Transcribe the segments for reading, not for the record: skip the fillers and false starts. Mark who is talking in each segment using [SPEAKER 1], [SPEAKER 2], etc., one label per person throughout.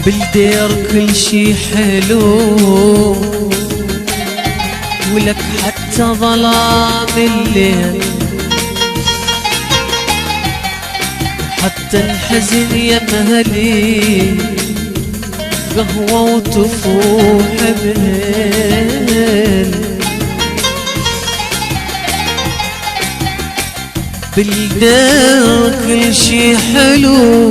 [SPEAKER 1] بالدير كل شي حلو، ولك حتى ظلام الليل، حتى الحزن يمهلي قهوة وتفوح بهيل. بالدير كل شي حلو،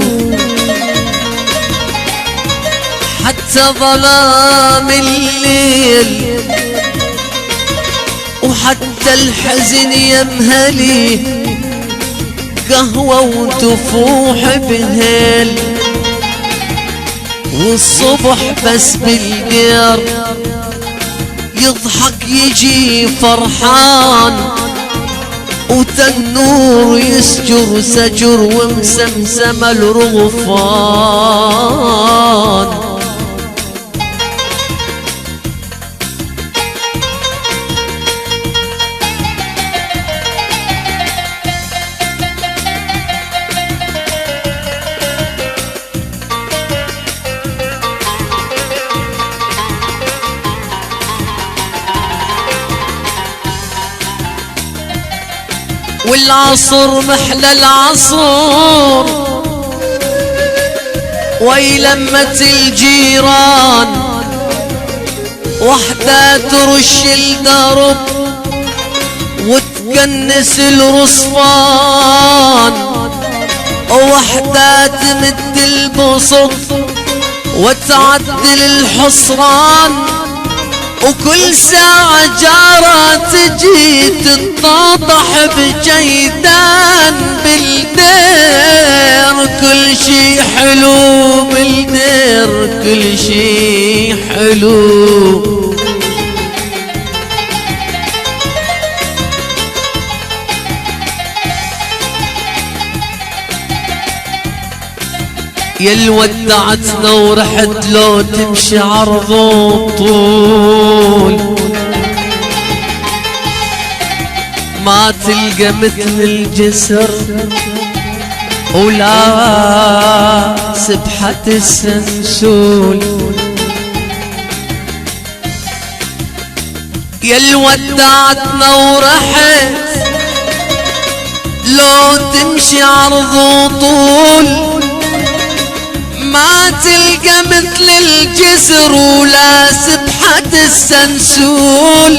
[SPEAKER 1] حتى ظلام الليل، وحتى الحزن يمهلي قهوة وتفوح بهيل. والصبح بس بالدير يضحك يجي فرحان، وتنور يسجر سجر ومسمسم الرغفان. والعصر محلى العصر ويلمة الجيران، وحدة ترش الدرب وتكنس الرصفان، وحدة تمد البسط وتعدل الحصران، وكل ساعة جارة تجي تنطاطح بجيدان. بالدير كل شي حلو، بالدير كل شي حلو. يل ودعتنا ورحت لو تمشي عرض وطول، ما تلقى مثل الجسر ولا سبحة السنسول. يل ودعتنا ورحت لو تمشي عرض وطول، ما تلقى مثل الجسر ولا سبحة السنسول.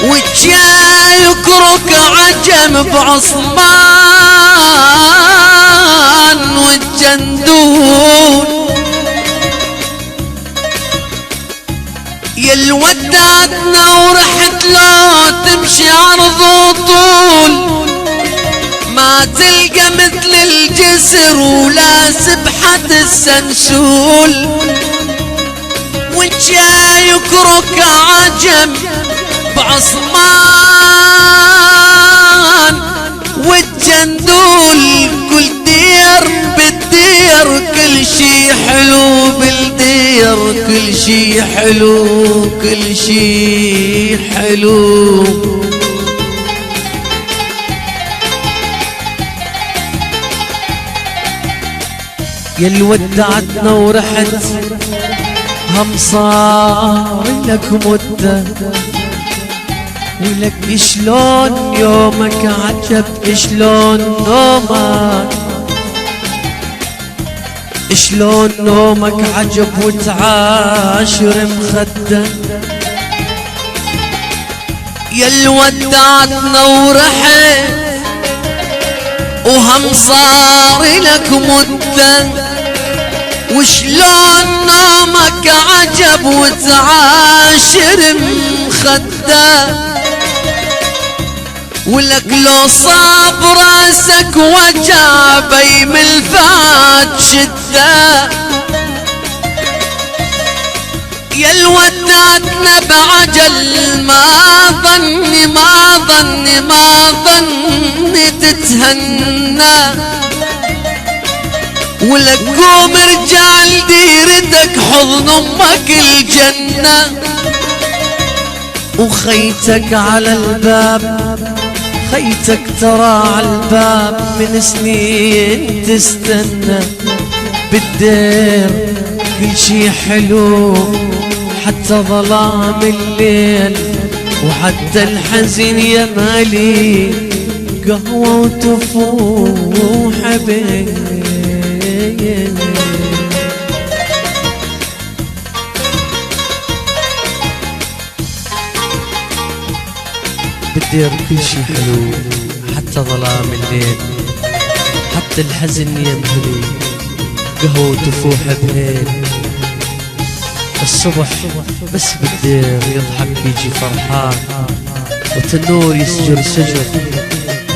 [SPEAKER 1] وجاي يكرك عجم بعصمان والجندول. يل ودعتنا ورحت لو تمشي عرض وطول، ما تلقى مثل الجسر ولا سبحة السنسول. وجاي يكرك عجم بعصمان والجندول. كل دير بالدير كل شي حلو، بالدير كل شي حلو، كل شي حلو. يل ودعتنا ورحت هم صار لك مدة، ولك شلون يومك عجب، شلون نومك، شلون نومك عجب وتعاشر مخدة. يل ودعتنا ورحت وهم صار لك مدة، وشلون نومك عجب وتعاشر مخدة. ولك لو صاب راسك وجع بيم الفات شدة. يل ودعتنا بعجل ما ظني ما ظني ما ظني تتهنى. ولك قوم رجال ديرتك حضن امك الجنة، وخيتك على الباب، خيتك ترى على الباب من سنين تستنى. بالدير كل شي حلو حتى ظلام الليل، وحتى الحزن يا مالي قهوة وتفوح بين. بالدير كل شي حلو حتى ظلام الليل، حتى الحزن يمهلي قهوة وتفوح بهيل. الصبح بس بالدير يضحك يجي فرحان، والتنور يسجر سجر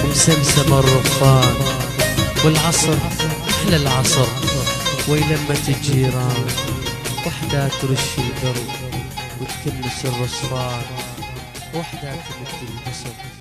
[SPEAKER 1] ومسمسم الرفان، والعصر أحلى العصر ويلمة الجيران، وحدة ترش الدرب وتكنس الرصفان، وحدة تمد البصر.